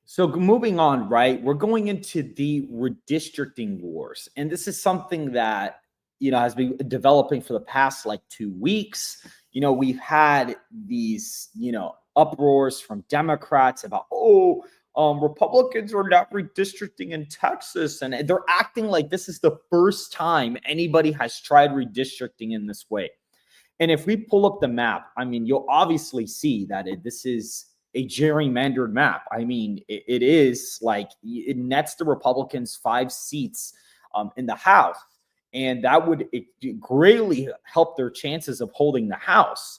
So moving on, right? We're going into the redistricting wars, and this is something that has been developing for the past like 2 weeks. We've had these uproars from Democrats about Republicans are not redistricting in Texas, and they're acting like this is the first time anybody has tried redistricting in this way. And if we pull up the map, I mean, you'll obviously see that this is a gerrymandered map. I mean, it is like it nets the Republicans 5 seats in the House, and that would greatly help their chances of holding the House.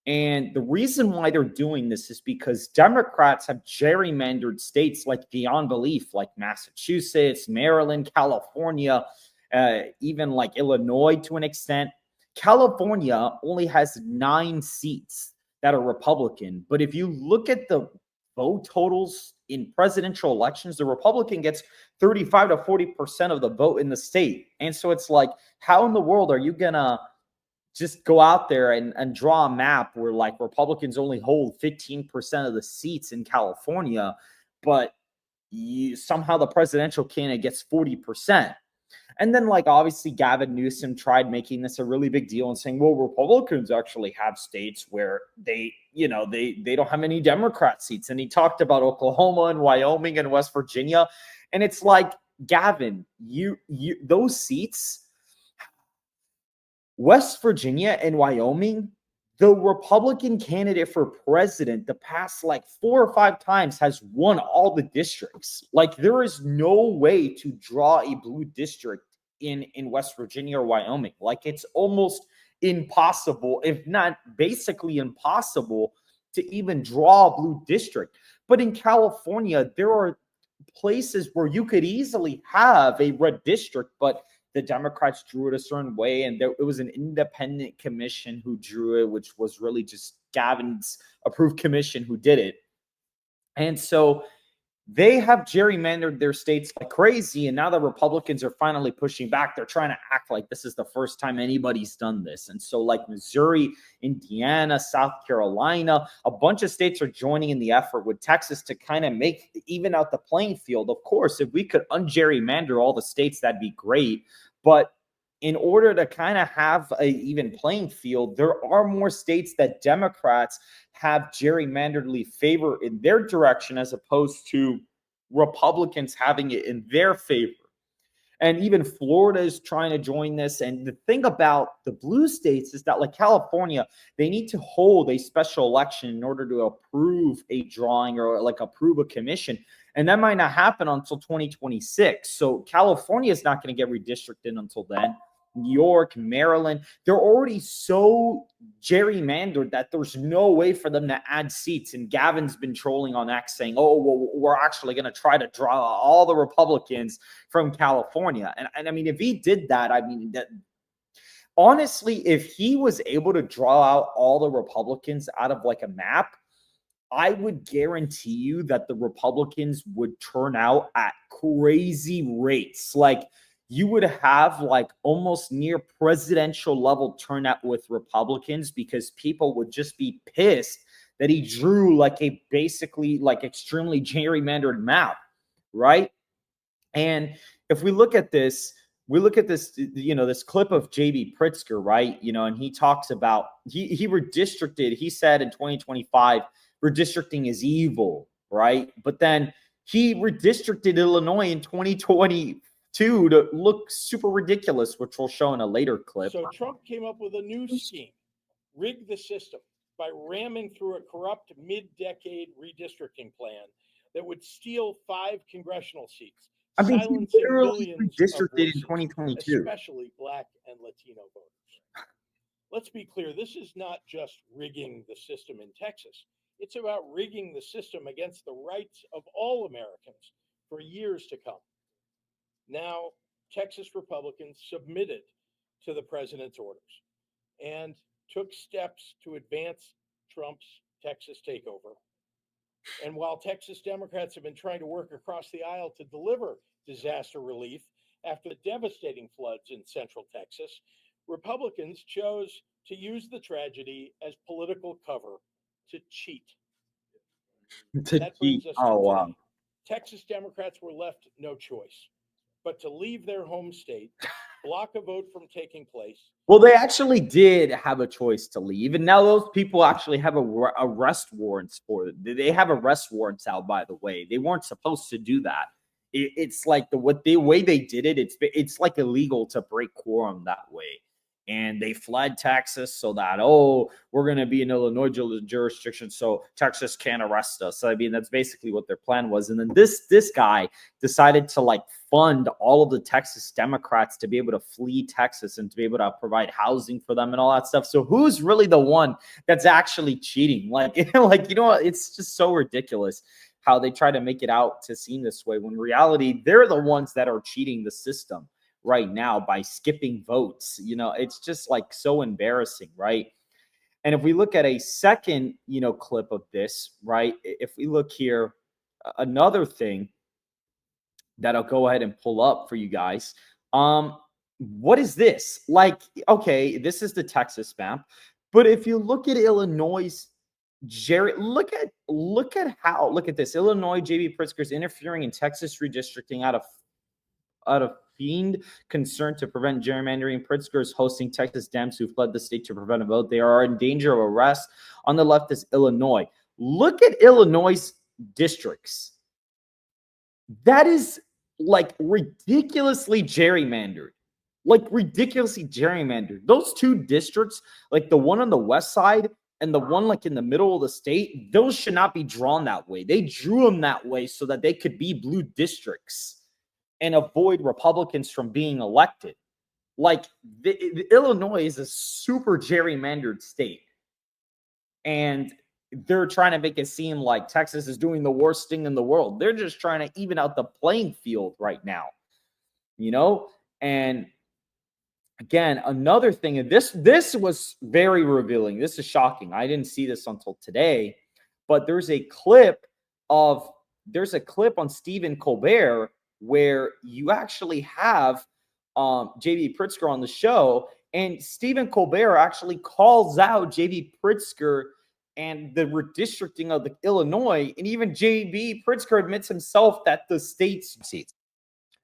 And the reason why they're doing this is because Democrats have gerrymandered states like beyond belief, like Massachusetts, Maryland, California, even like Illinois to an extent. California only has 9 seats that are Republican. But if you look at the vote totals in presidential elections, the Republican gets 35 to 40% of the vote in the state. And so it's like, how in the world are you going to just go out there and draw a map where like Republicans only hold 15% of the seats in California, but somehow the presidential candidate gets 40%? And then, like, obviously, Gavin Newsom tried making this a really big deal and saying, well, Republicans actually have states where they don't have any Democrat seats. And he talked about Oklahoma and Wyoming and West Virginia. And it's like, Gavin, those seats, West Virginia and Wyoming, the Republican candidate for president the past like 4 or 5 times has won all the districts. Like, there is no way to draw a blue district in West Virginia or Wyoming. Like, it's almost impossible, if not basically impossible, to even draw a blue district. But in California, there are places where you could easily have a red district, but the Democrats drew it a certain way, and it was an independent commission who drew it, which was really just Gavin's approved commission who did it. And so they have gerrymandered their states like crazy, and now the Republicans are finally pushing back. They're trying to act like this is the first time anybody's done this. And so like Missouri, Indiana, South Carolina, a bunch of states are joining in the effort with Texas to kind of even out the playing field. Of course, if we could ungerrymander all the states, that'd be great. But in order to kind of have an even playing field, there are more states that Democrats have gerrymanderedly favor in their direction as opposed to Republicans having it in their favor. And even Florida is trying to join this. And the thing about the blue states is that, like California, they need to hold a special election in order to approve a drawing or like approve a commission. And that might not happen until 2026. So California is not going to get redistricted until then. New York, Maryland, they're already so gerrymandered that there's no way for them to add seats. And Gavin's been trolling on X saying, oh, well, we're actually going to try to draw all the Republicans from California. And I mean, if he did that, I mean, that honestly, if he was able to draw out all the Republicans out of like a map, I would guarantee you that the Republicans would turn out at crazy rates. Like, you would have like almost near presidential level turnout with Republicans because people would just be pissed that he drew like a basically like extremely gerrymandered map, right? And if we look at this, this clip of JB Pritzker, right? And he talks about he redistricted. He said in 2025, redistricting is evil, right? But then he redistricted Illinois in 2020. To look super ridiculous, which we'll show in a later clip. So Trump came up with a new scheme, rig the system by ramming through a corrupt mid-decade redistricting plan that would steal 5 congressional seats, silencing millions of voices, in 2022, especially Black and Latino voters. Let's be clear, this is not just rigging the system in Texas. It's about rigging the system against the rights of all Americans for years to come. Now, Texas Republicans submitted to the president's orders and took steps to advance Trump's Texas takeover. And while Texas Democrats have been trying to work across the aisle to deliver disaster relief after the devastating floods in Central Texas, Republicans chose to use the tragedy as political cover to cheat. That brings us to today. Texas Democrats were left no choice but to leave their home state, block a vote from taking place. Well, they actually did have a choice to leave, and now those people actually have arrest warrants for it. They have arrest warrants out, by the way. They weren't supposed to do that. It's like the way they did it. It's like illegal to break quorum that way. And they fled Texas so that, we're going to be in Illinois jurisdiction, so Texas can't arrest us. I mean, that's basically what their plan was. And then this guy decided to like fund all of the Texas Democrats to be able to flee Texas and to be able to provide housing for them and all that stuff. So who's really the one that's actually cheating? Like, it's just so ridiculous how they try to make it out to seem this way, when in reality, they're the ones that are cheating the system right now by skipping votes. It's just like so embarrassing, right? And if we look at a second, clip of this, right? If we look here, another thing that I'll go ahead and pull up for you guys. What is this? Like, okay, this is the Texas map, but if you look at Illinois, look at this. Illinois, J.B. Pritzker's interfering in Texas redistricting out of fiend concern to prevent gerrymandering. Pritzker is hosting Texas Dems who fled the state to prevent a vote. They are in danger of arrest. On the left is Illinois. Look at Illinois' districts. That is like ridiculously gerrymandered. Those two districts, like the one on the west side and the one like in the middle of the state, those should not be drawn that way. They drew them that way so that they could be blue districts and avoid Republicans from being elected. Like, Illinois is a super gerrymandered state. And they're trying to make it seem like Texas is doing the worst thing in the world. They're just trying to even out the playing field right now. And again, another thing, and this was very revealing. This is shocking. I didn't see this until today, but there's a clip on Stephen Colbert where you actually have J.B. Pritzker on the show, and Stephen Colbert actually calls out J.B. Pritzker and the redistricting of the Illinois, and even J.B. Pritzker admits himself that the state's seats.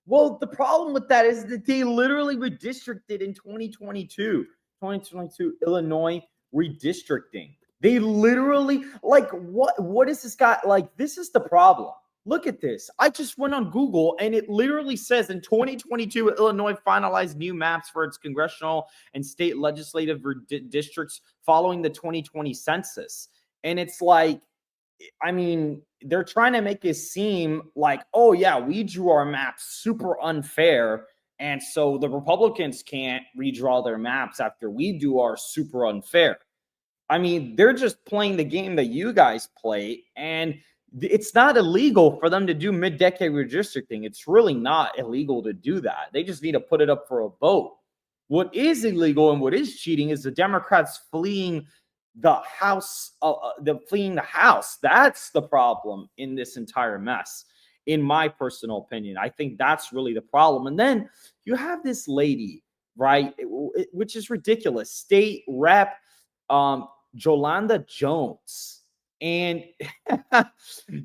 Well, the problem with that is that they literally redistricted in 2022 Illinois redistricting. They literally, like, what is this guy? Like, this is the problem. Look at this. I just went on Google and it literally says in 2022, Illinois finalized new maps for its congressional and state legislative districts following the 2020 census. And it's like, I mean, they're trying to make it seem like, oh yeah, we drew our maps super unfair, and so the Republicans can't redraw their maps after we do our super unfair. I mean, they're just playing the game that you guys play, and it's not illegal for them to do mid-decade redistricting. It's really not illegal to do that. They just need to put it up for a vote. What is illegal and what is cheating is the Democrats fleeing the House. That's the problem in this entire mess, in my personal opinion. I think that's really the problem. And then you have this lady, right, which is ridiculous, State Rep Jolanda Jones. And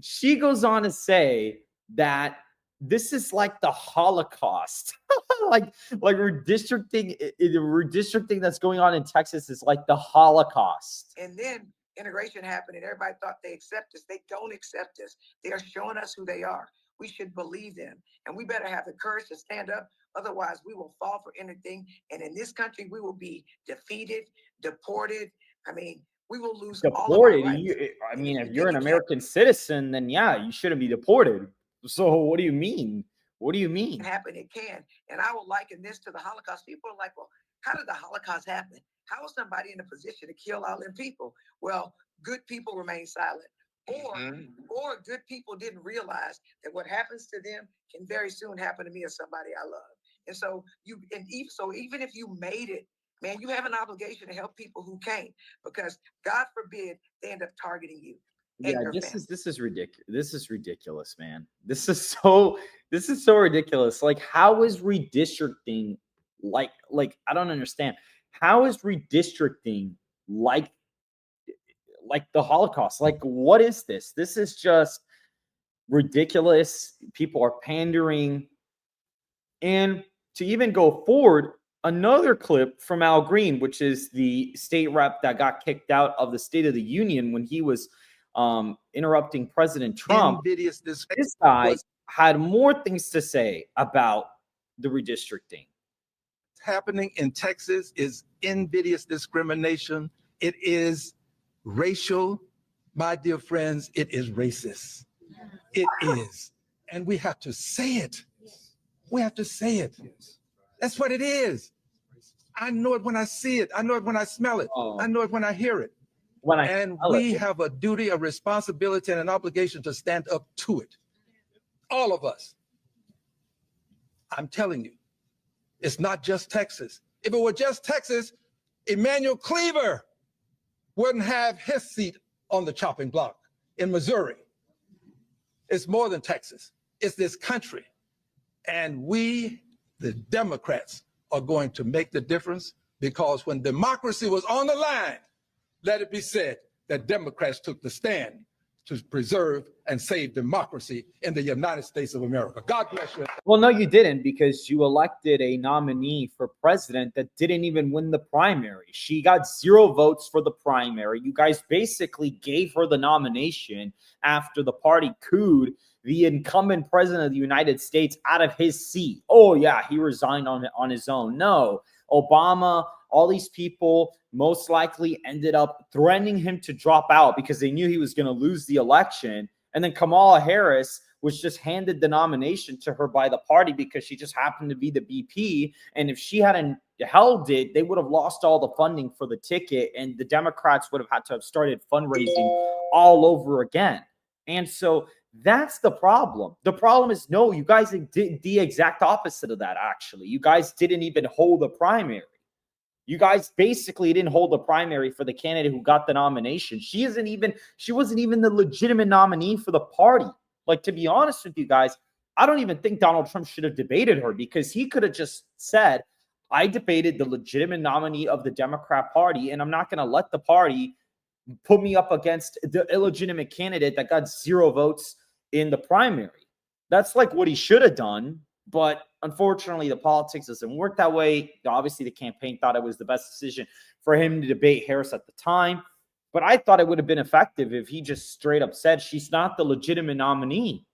she goes on to say that this is like the Holocaust. like redistricting that's going on in Texas is like the Holocaust. And then integration happened and everybody thought they accept us. They don't accept us. They are showing us who they are. We should believe them. And we better have the courage to stand up. Otherwise, we will fall for anything. And in this country, we will be defeated, deported. I mean, we will lose all of our rights. If you're an American citizen, then yeah, you shouldn't be deported. So what do you mean? What do you mean? It happen, it can. And I will liken this to the Holocaust. People are like, well, how did the Holocaust happen? How is somebody in a position to kill all them people? Well, good people remain silent. Or good people didn't realize that what happens to them can very soon happen to me or somebody I love. And so even if you made it, man, you have an obligation to help people who can't, because God forbid they end up targeting you. Yeah, this is ridiculous. This is ridiculous, man. This is so ridiculous. Like, how is redistricting like I don't understand. How is redistricting like the Holocaust? Like, what is this? This is just ridiculous. People are pandering. And to even go forward, another clip from Al Green, which is the state rep that got kicked out of the State of the Union when he was interrupting President Trump. Invidious This guy had more things to say about the redistricting. happening in Texas is invidious discrimination. It is racial. My dear friends, it is racist. It is. And we have to say it. We have to say it. That's what it is. I know it when I see it. I know it when I smell it. I know it when I hear it. And we have a duty, a responsibility, and an obligation to stand up to it. All of us. I'm telling you, it's not just Texas. If it were just Texas, Emmanuel Cleaver wouldn't have his seat on the chopping block in Missouri. It's more than Texas. It's this country. And we, the Democrats, are going to make the difference, because when democracy was on the line, let it be said that Democrats took the stand to preserve and save democracy in the United States of America. God bless you. Well, no, you didn't, because you elected a nominee for president that didn't even win the primary. She got 0 votes for the primary. You guys basically gave her the nomination after the party cooed the incumbent president of the United States out of his seat. Oh, yeah, he resigned on his own. No, Obama, all these people most likely ended up threatening him to drop out because they knew he was going to lose the election. And then Kamala Harris was just handed the nomination to her by the party because she just happened to be the BP. And if she hadn't held it, they would have lost all the funding for the ticket, and the Democrats would have had to have started fundraising all over again. And so that's the problem. The problem is, no, you guys did the exact opposite of that, actually. You guys didn't even hold the primary. You guys basically didn't hold the primary for the candidate who got the nomination. She wasn't even the legitimate nominee for the party. Like, to be honest with you guys, I don't even think Donald Trump should have debated her, because he could have just said, I debated the legitimate nominee of the Democrat Party, and I'm not going to let the party put me up against the illegitimate candidate that got 0 votes in the primary. That's like what he should have done. But unfortunately, the politics doesn't work that way. Obviously, the campaign thought it was the best decision for him to debate Harris at the time. But I thought it would have been effective if he just straight up said she's not the legitimate nominee.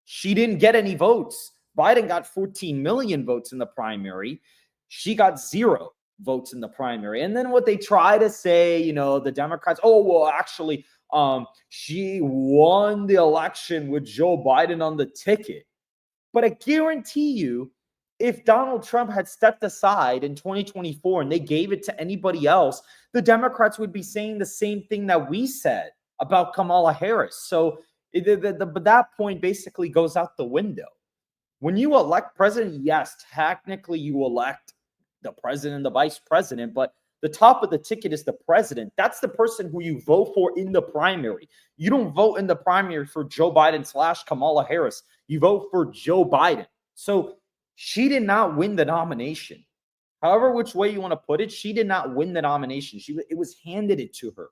She didn't get any votes. Biden got 14 million votes in the primary. She got 0 votes in the primary. And then what they try to say, the Democrats, oh, well, actually, she won the election with Joe Biden on the ticket. But I guarantee you, if Donald Trump had stepped aside in 2024 and they gave it to anybody else, the Democrats would be saying the same thing that we said about Kamala Harris. So that point basically goes out the window. When you elect president, yes, technically you elect the president and the vice president, but the top of the ticket is the president. That's the person who you vote for in the primary. You don't vote in the primary for Joe Biden / Kamala Harris. You vote for Joe Biden. So she did not win the nomination. However, which way you want to put it, she did not win the nomination. It was handed it to her.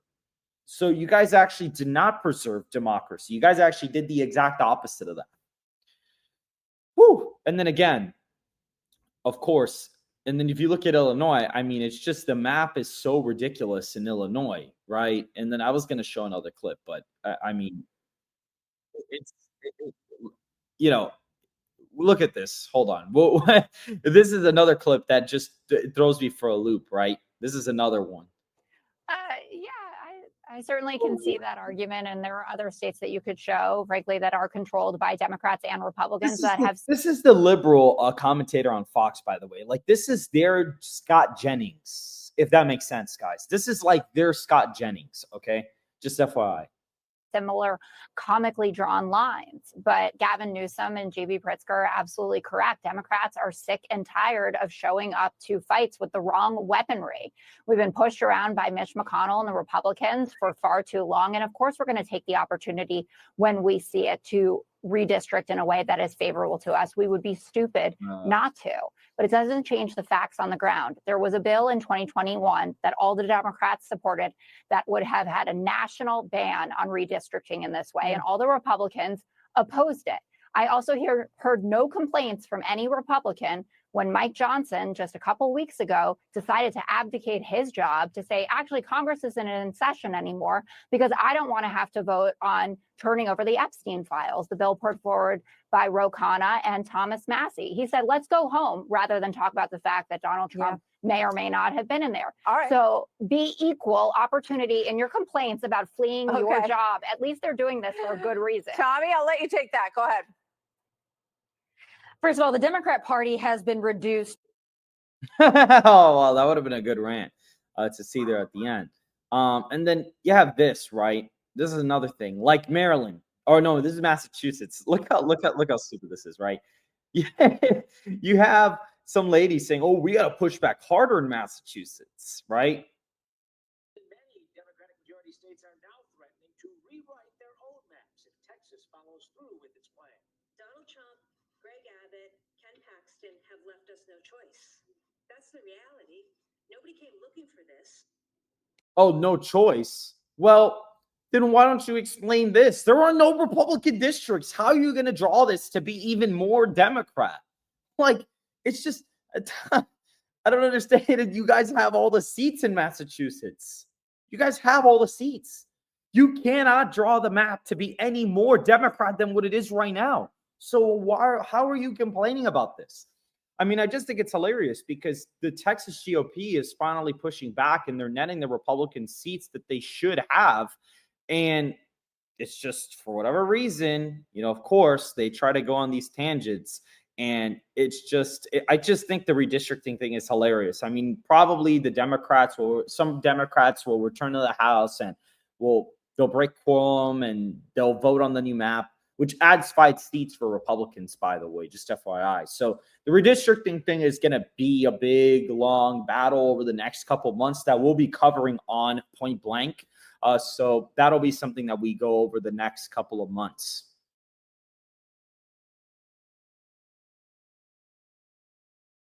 So you guys actually did not preserve democracy. You guys actually did the exact opposite of that. Whew. And then again, of course, and then if you look at Illinois, I mean, it's just the map is so ridiculous in Illinois, right? And then I was going to show another clip, but I mean, look at this. Hold on. Well, this is another clip that just throws me for a loop, right? This is another one. I certainly can see that argument, and there are other states that you could show, frankly, that are controlled by Democrats and Republicans This is the liberal commentator on Fox, by the way. Like, this is their Scott Jennings, if that makes sense, guys. This is like their Scott Jennings, okay? Just FYI. Similar comically drawn lines. But Gavin Newsom and J.B. Pritzker are absolutely correct. Democrats are sick and tired of showing up to fights with the wrong weaponry. We've been pushed around by Mitch McConnell and the Republicans for far too long. And of course, we're going to take the opportunity when we see it to redistrict in a way that is favorable to us. We would be stupid not to. But it doesn't change the facts on the ground. There was a bill in 2021 that all the Democrats supported that would have had a national ban on redistricting in this way. And all the Republicans opposed it. I also heard no complaints from any Republican when Mike Johnson, just a couple weeks ago, decided to abdicate his job to say, actually, Congress isn't in session anymore because I don't want to have to vote on turning over the Epstein files, the bill put forward by Ro Khanna and Thomas Massey. He said, let's go home rather than talk about the fact that Donald Trump may or may not have been in there. All right. So be equal opportunity in your complaints about fleeing your Okay. job. At least they're doing this for a good reason. Tommy, I'll let you take that. Go ahead. First of all, the Democrat Party has been reduced. Oh, well, that would have been a good rant to see there at the end. And then you have this, right? This is another thing. Like Maryland. Oh no, this is Massachusetts. Look how stupid this is, right? You have some lady saying, "Oh, we got to push back harder in Massachusetts," right? Many Democratic majority states are now threatening to rewrite their own maps if Texas follows through with its plan. Donald Trump, Greg Abbott, Ken Paxton have left us no choice. That's the reality. Nobody came looking for this. Oh, no choice. Well, then why don't you explain this? There are no Republican districts. How are you going to draw this to be even more Democrat? Like, it's just, I don't understand. You guys have all the seats in Massachusetts. You guys have all the seats. You cannot draw the map to be any more Democrat than what it is right now. So how are you complaining about this? I mean, I just think it's hilarious because the Texas GOP is finally pushing back and they're netting the Republican seats that they should have. And it's just for whatever reason, of course, they try to go on these tangents. And it's just, I just think the redistricting thing is hilarious. I mean, probably some Democrats will return to the House and they'll break quorum and they'll vote on the new map, which adds 5 seats for Republicans, by the way, just FYI. So the redistricting thing is going to be a big, long battle over the next couple of months that we'll be covering on Point Blank. So that'll be something that we go over the next couple of months.